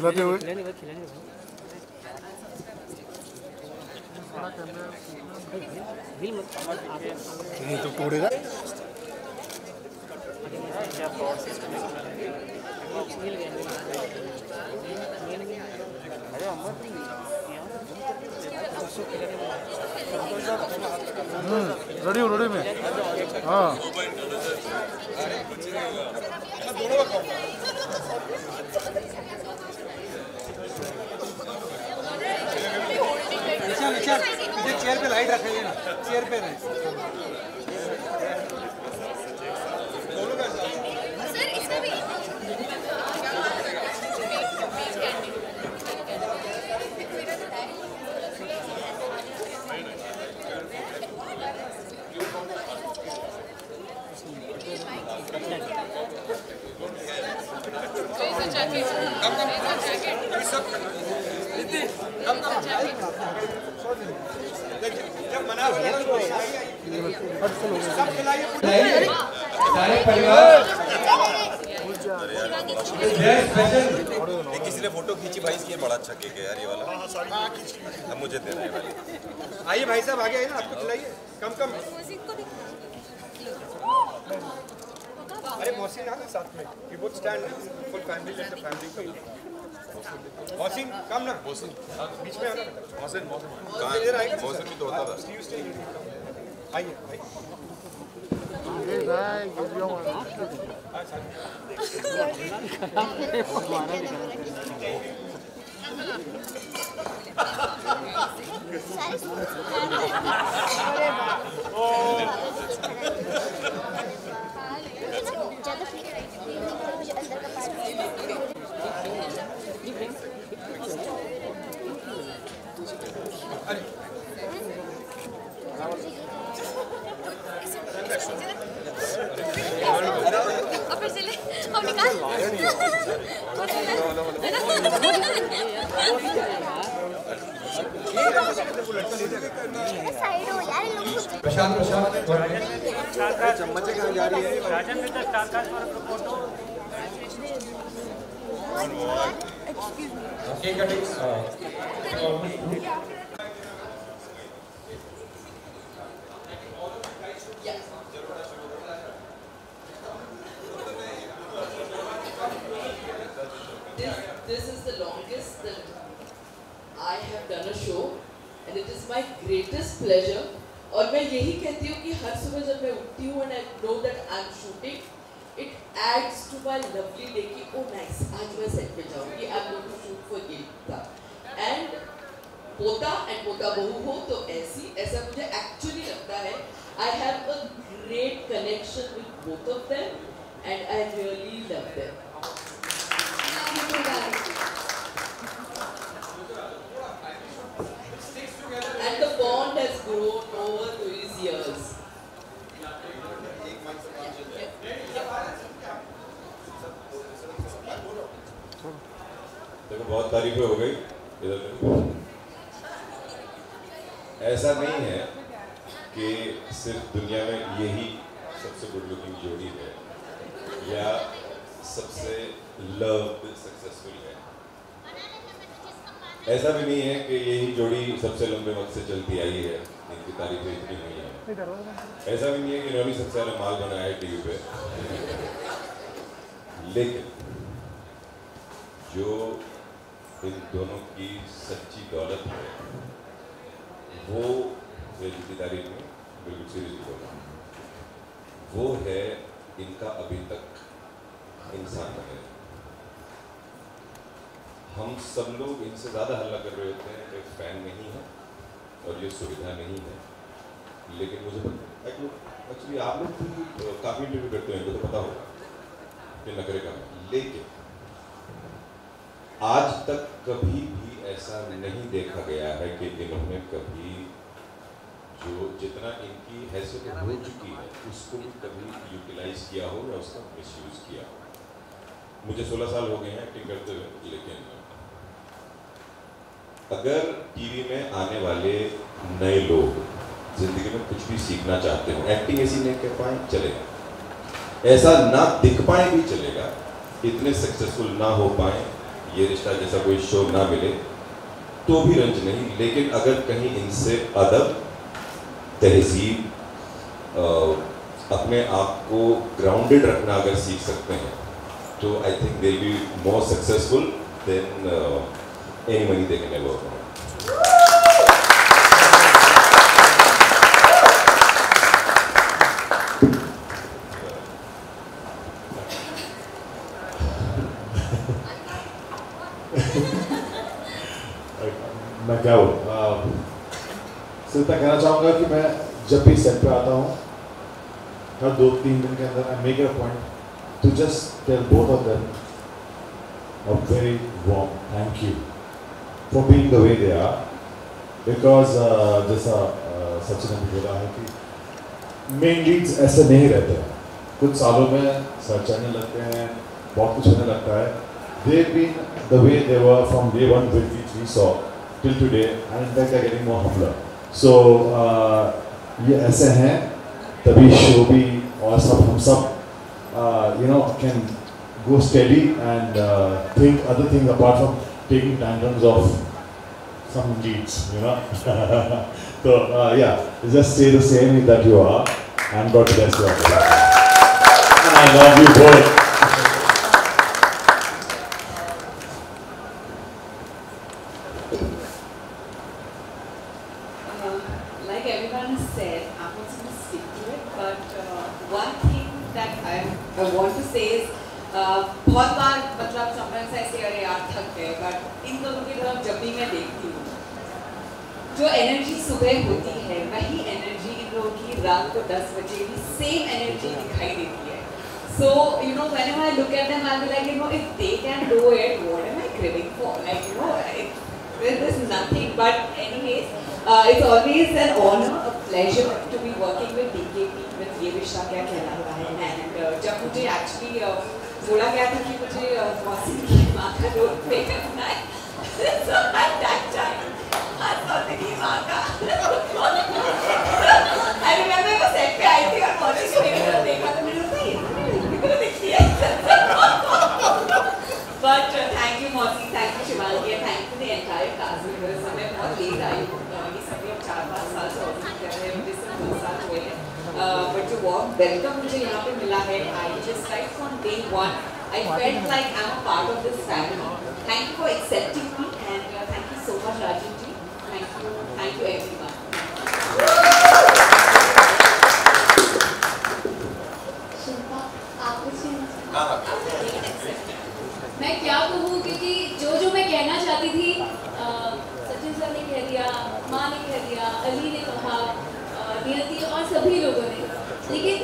खिलाते हुए नहीं तो तोड़ेगा। रेडी हो रेडी में। हाँ चेयर पे लाइट रखेंगे ना, चेयर पे रहे। सर इसमें भी सारे परिवार किसी ने फोटो खींची भाई, इसकी बड़ा अच्छा केक है यार ये वाला। अब मुझे देना है भाई। आइए भाई साहब आगे आइए ना, आपको खिलाइए। कम कम। अरे मोहसिन आ ना साथ में, we both stand full family, let the family come. Mohsin come ना, मोहसिन बीच में आना। मोहसिन कहां इधर आएगा? मोहसिन भी तो होता था। आइए भाई। प्रशांत चम्मच कहाँ जा रही है? This is the longest that I have done a show, and it is my greatest pleasure. और मैं यही कहती हूँ कि हर सुबह जब मैं उठती हूँ and I know that I'm shooting, it adds to my lovely day कि oh nice, आज मैं set पे जाऊँगी, I'm going to shoot for Geeta. And पोता and पोता बहू हो तो ऐसा मुझे actually लगता है. I have a great connection with both of them, and I really love them. And the bond has grown over these years. देखो बहुत तारीफें हो गई इधर। ऐसा नहीं है कि सिर्फ दुनिया में यही सबसे गुड लुकिंग जोड़ी है या सबसे लव्ड सक्सेसफुल है। ऐसा भी नहीं है कि यही जोड़ी सबसे लंबे वक्त से चलती आई है, इनकी तारीफें इतनी हुई हैं। ऐसा भी नहीं है कि इन्होंने सबसे ज़्यादा माल बनाया है टीवी पे। लेकिन जो इन दोनों की सच्ची दौलत है वो की तारीफ में बिल्कुल सीरियसली बोल रहा हूँ, वो है इनका अभी तक इंसान बने। हम सब लोग इनसे ज़्यादा हल्ला कर रहे होते हैं कि फैन नहीं है और ये सुविधा नहीं है, लेकिन मुझे एक्चुअली आप लोग भी काफ़ी इंटरव्यू करते हैं, इनको तो पता होगा कि नखरे का। लेकिन आज तक कभी भी ऐसा नहीं देखा गया है कि इन्होंने कभी जो जितना इनकी हैसियत हो चुकी है उसको भी कभी यूटिलाइज किया हो या उसका मिसयूज़ किया हो। मुझे 16 साल हो गए हैं एक्टिंग करते हुए, लेकिन अगर टीवी में आने वाले नए लोग जिंदगी में कुछ भी सीखना चाहते हो, एक्टिंग ऐसी नहीं कर पाए चलेगा, ऐसा ना दिख पाए भी चलेगा, इतने सक्सेसफुल ना हो पाए ये रिश्ता जैसा कोई शो ना मिले तो भी रंज नहीं, लेकिन अगर कहीं इनसे अदब, तहजीब, अपने आप को ग्राउंडेड रखना अगर सीख सकते हैं तो I think they will be more successful than any money they can ever earn. मैं क्या बोलूँ, सिर्फ मैं कहना चाहूँगा कि मैं जब भी सेट पे आता हूँ हर 2-3 दिन के अंदर I make a point to just tell both of them a very warm thank you for being the way they are, because जैसा सचिन ने बोला है कि मेन लीड्स ऐसे नहीं रहते हैं, कुछ सालों में सर चढ़ने लगते हैं, बहुत कुछ होने लगता है। They've been the way they were from day one with which we saw till today, and in fact they're getting more humbler. So ये ऐसे हैं तभी शो भी और सब हम सब you know can go steady and think other things apart from taking tantrums of some leads, you know. So yeah, just stay the same that you are, and God bless you all. And I love you both. Like everyone has said, I'm also going to stick to it, but one thing that I want to say is बहुत बार मतलब sometimes ऐसे अरे यार थक गए, but in दोनों की तरफ जब भी मैं देखती हूँ जो एनर्जी सुबह होती है वही एनर्जी इन लोगों की रात को 10 बजे भी सेम एनर्जी दिखाई देती है। So you know whenever I look at them I'll be like, you know, if they can do it, what am I craving for? Like, you know, there's nothing. But anyways, it's always an honor, a pleasure to be working with DKP, with ये रिश्ता क्या कहलाता है। And जब मुझे actually बोला गया था कि मुझे मौसी की माँ का रोल प्ले करना है, so at that time I thought कि माँ का I remember मैं सेट पे आई थी और मौसी को देखा तो मैंने कहा ये देखी है। But thank you Mausi, thank you Shivangi, and thank you the entire cast members। मैं बहुत लेट आई हूँ, ये सब लोग 4-5 साल से ऑडिशन कर रहे हैं, मुझे सिर्फ 2 साल हुए हैं, but जो warm welcome मुझे यहाँ पे मिला है, I just right from day one I felt like I'm a part of this family। Thank you for accepting me, and thank you so much Rajiv ji, thank you everyone। Shilpa आप मैं क्या कहूँ, क्योंकि जो मैं कहना चाहती थी सचिन सर ने कह दिया, माँ ने कह दिया, अली ने कहा, नियति और सभी लोगों ने, लेकिन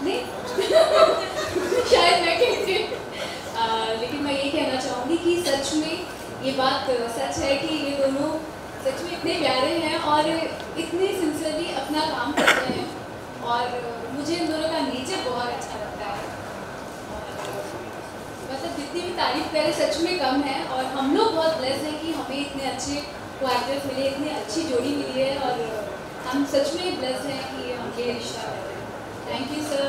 नहीं शायद मैं कहती लेकिन मैं ये कहना चाहूँगी कि सच में ये बात सच है कि ये दोनों सच में इतने प्यारे हैं और इतने सिंसियरली अपना काम करते हैं, और मुझे इन दोनों का नेचर बहुत अच्छा लगता है। मतलब जितनी भी तारीफ करें सच में कम है, और हम लोग बहुत ब्लेस्ड हैं कि हमें इतने अच्छे को-एक्टर्स मिले, इतनी अच्छी जोड़ी मिली है, और हम सच में ब्लेस्ड हैं कि हम ये रिश्ता कर रहे हैं। Thank you sir.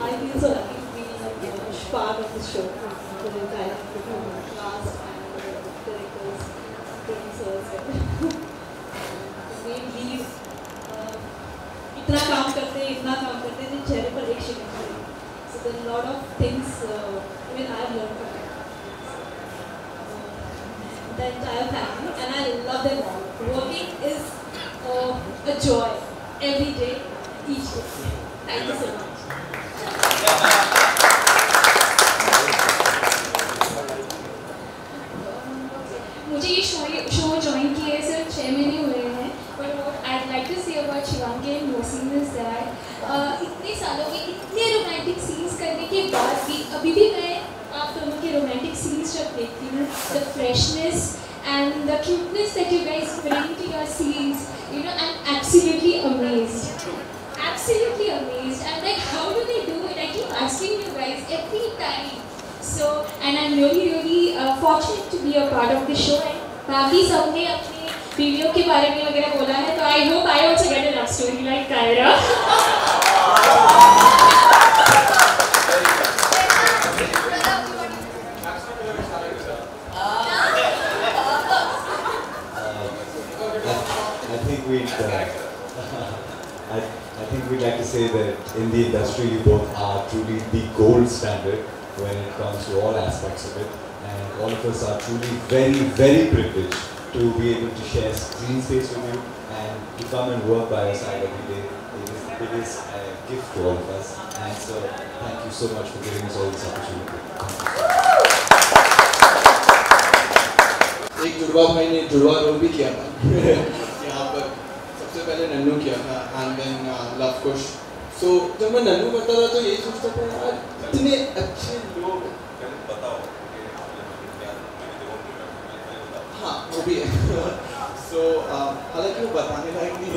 I feel so lucky to be part of this show, the entire cast and directors, producers, main lead, इतना काम करते हैं तो चेहरे पर एक शिकन है। So there are a lot of things even I have learned from them, the entire family, and I love them all। Working is a joy every day, each day। Thank you so much। मुझे ये show join किए सिर्फ 6 महीने हुए हैं, but what I like to say about Shivangi and Mausi is that इतने सालों के इतने रोमांटिक सीन्स करने के बाद भी अभी भी मैं आप दोनों के रोमांटिक सीन्स जब देखती हूँ, the freshness and the cuteness that you guys bring to your scenes, you know, I am absolutely amazed. Absolutely amazed. I'm like, how do they do it? I keep asking you guys every time. So, and I'm really fortunate to be a part of the show. And बाकी सबने अपने video के बारे में वगैरह बोला है, तो I hope I also get a love story like Kyra. I think we'd like to say that in the industry you both are truly the gold standard when it comes to all aspects of it, and all of us are truly very privileged to be able to share screen space with you and to come and work by your side every day. It is a gift to all of us, and so thank you so much for giving us all this opportunity. एक जुड़वा भाई ने जुड़वा role भी किया था यहाँ पर, सबसे पहले नन्नू किया था एंड देन लव कुश. सो जब मैं नन्नू करता था तो यही सोचता था यार इतने अच्छे लोग. हाँ वो भी है. सो हालांकि वो बताने लायक नहीं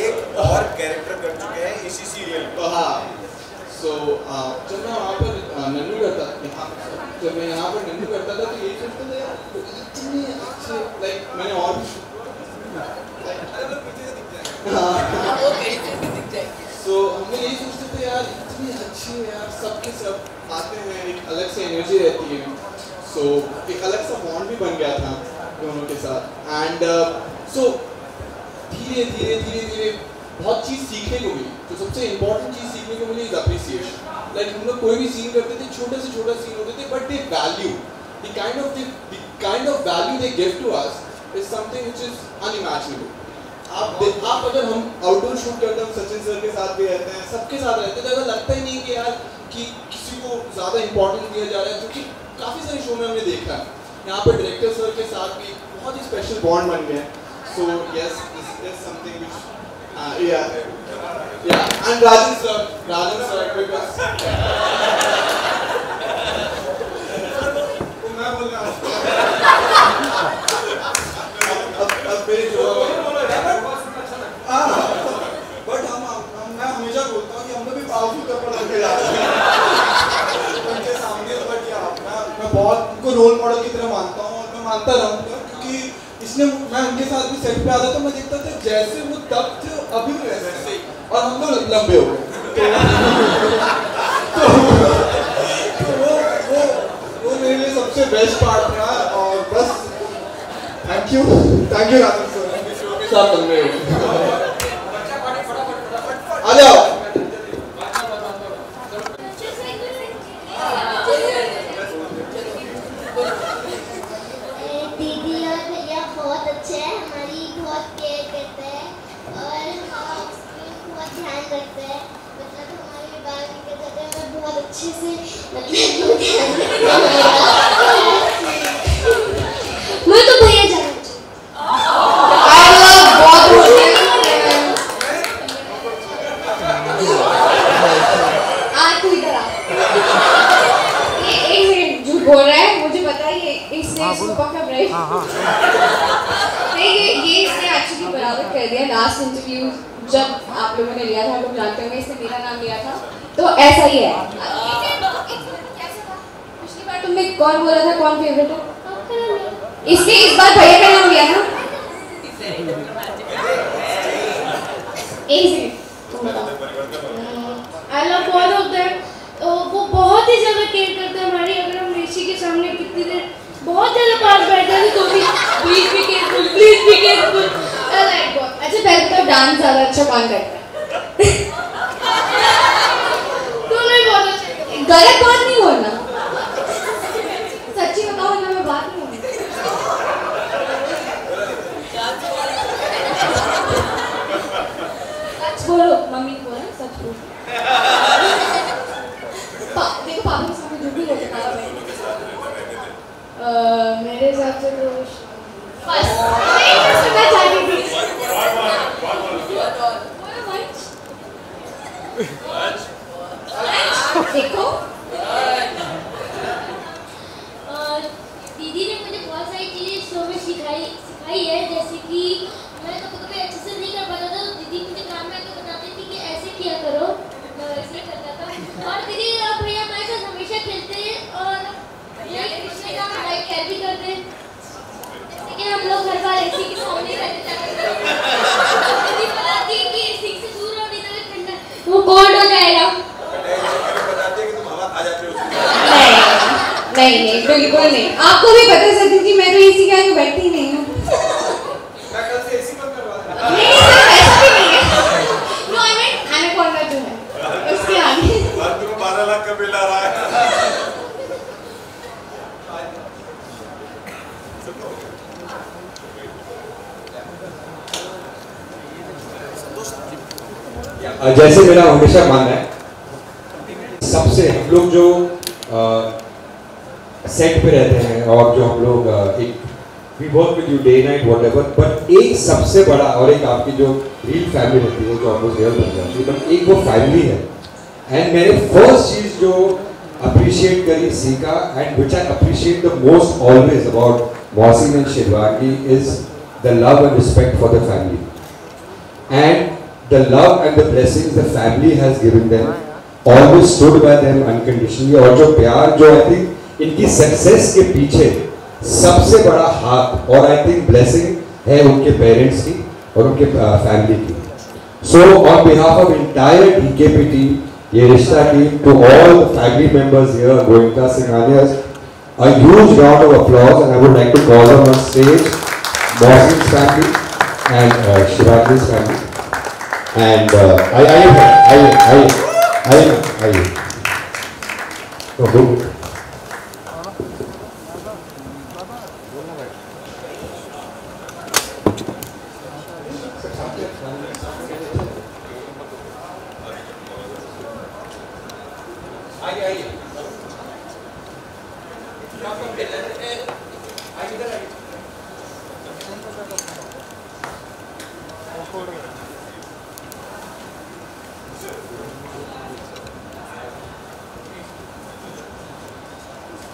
एक और कैरेक्टर कर चुके हैं इसी सीरियल में. हाँ. सो जब मैं वहाँ पर नन्नू करता जब मैं यहाँ पर नन्नू करता था तो यही सोचता था यार इतने अच्छे, लाइक मैंने और भी सो हम यही सोचते थे यार इतने अच्छे यार सबके सब आते हैं, एक अलग से एनर्जी रहती है. सो एक अलग सा बॉन्ड भी बन गया था दोनों के साथ. एंड सो धीरे धीरे बहुत चीज़ सीखने को मिली. तो सबसे इम्पोर्टेंट चीज़ सीखने को मिली इज अप्रिसिएशन. लाइक हम लोग कोई भी सीन करते थे, छोटे से छोटा सीन होते थे, but they value the kind of value they give to us is something which is unimaginable. आप अगर हम आउटडोर शूट करते हैं, सचिन सर के साथ भी रहते हैं, सबके साथ रहते हैं, तो अगर लगता ही नहीं कि यार कि किसी को ज़्यादा इंपॉर्टेंस दिया जा रहा है, जो कि काफ़ी सारे शो में हमने देखा है. यहाँ पर डायरेक्टर सर के साथ भी बहुत ही स्पेशल बॉन्ड बन गया. So yes, this is something which yeah, and Rajan sir because मैं बोल रहा हूँ अब मेरे जो बट मैं हमेशा बोलता हूँ कि हम लोग भी पावरफुल कपड़ा लग के जाते हैं उनके सामने. बट या मैं बहुत उनको रोल मॉडल की तरह मानता हूँ और मैं मानता रहूँगा, क्योंकि इसलिए मैं उनके साथ भी सेट पे आता था, मैं देखता था जैसे वो तब थे अभी भी वैसे ही, और हम लोग लंबे हो गए. तो वो मेरे लिए सबसे बेस्ट पार्ट था. और बस thank you Rajan sir, show के साथ लंबे हो गए. आ जाओ. अच्छे से मैं तो भैया जाना आज तू इधर आ. एक मिनट झूठ बोल रहा है, मुझे पता है इसने इसको पकड़ रहे. ये इसने एक्चुअली बराबर कर दिया. लास्ट इंटरव्यू जब आप लोगों ने लिया था, आप लोग जानते होंगे, इसने मेरा नाम लिया था, तो ऐसा ही है. पिछली बार तुमने कौन बोला था कौन फेवरेट है, इसने इस बार भैया का नाम लिया ना. I love all of them. वो बहुत ही ज़्यादा केयर करते हैं हमारी. अगर हम ऋषि के सामने कितनी देर बहुत ज़्यादा पास बैठे हैं तो भी प्लीज बी केयरफुल. अच्छा पहले तो डांस ज़्यादा अच्छा कौन करता है? गलत बात नहीं बोलना, सच्ची बताओ ना, मैं बात नहीं बोलूँ. सच बोलो, मम्मी को बोलो सच बोलो. देखो पापा के सामने जो भी बोलते हैं मेरे हिसाब से तो बस सुनना चाहती थी. देखो दीदी ने मुझे बहुत सारी चीज़ें शो में सिखाई है. जैसे कि मैं कभी अच्छे से नहीं कर पाता था, तो दीदी मुझे काम में आके बताती थी कि ऐसे किया करो, मैं वैसे करता था. और दीदी आप बिल्कुल नहीं, आपको भी पता है सचिन जी, मैं तो एसी के आगे बैठती ही नहीं हूँ। मैं कल से एसी बंद करवा रहा नहीं सर, ऐसा भी नहीं है। नो आई मीन एनाकोंडा जो है उसके आगे। तुम्हें 12 लाख का बिल आ रहा है। जैसे मेरा हमेशा मानना है, सबसे हम लोग जो सेट पे रहते हैं और जो हम लोग एक we work with you day night whatever, but एक सबसे बड़ा और एक आपकी जो रियल फैमिली होती है जो ऑलमोस्ट रियल बन जाती है, बट एक वो फैमिली है। एंड मैंने फर्स्ट चीज जो अप्रिशिएट करी, सीखा, and which I appreciate the most always about Mohsin and Shirvagi is the love and respect for the family and the love and the blessings the family has given them, always stood by them unconditionally, और जो प्यार जो I think इनकी success के पीछे सबसे बड़ा हाथ और I think blessing है उनके पेरेंट्स की और उनके फैमिली की। So on behalf of entire DKP team, ये रिश्ता team, to all the family members here, Goenka Singhanias, a huge round of applause, and I would like to call them on stage, Mosin's family and Shivaji's family. And I oh, good.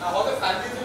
How the family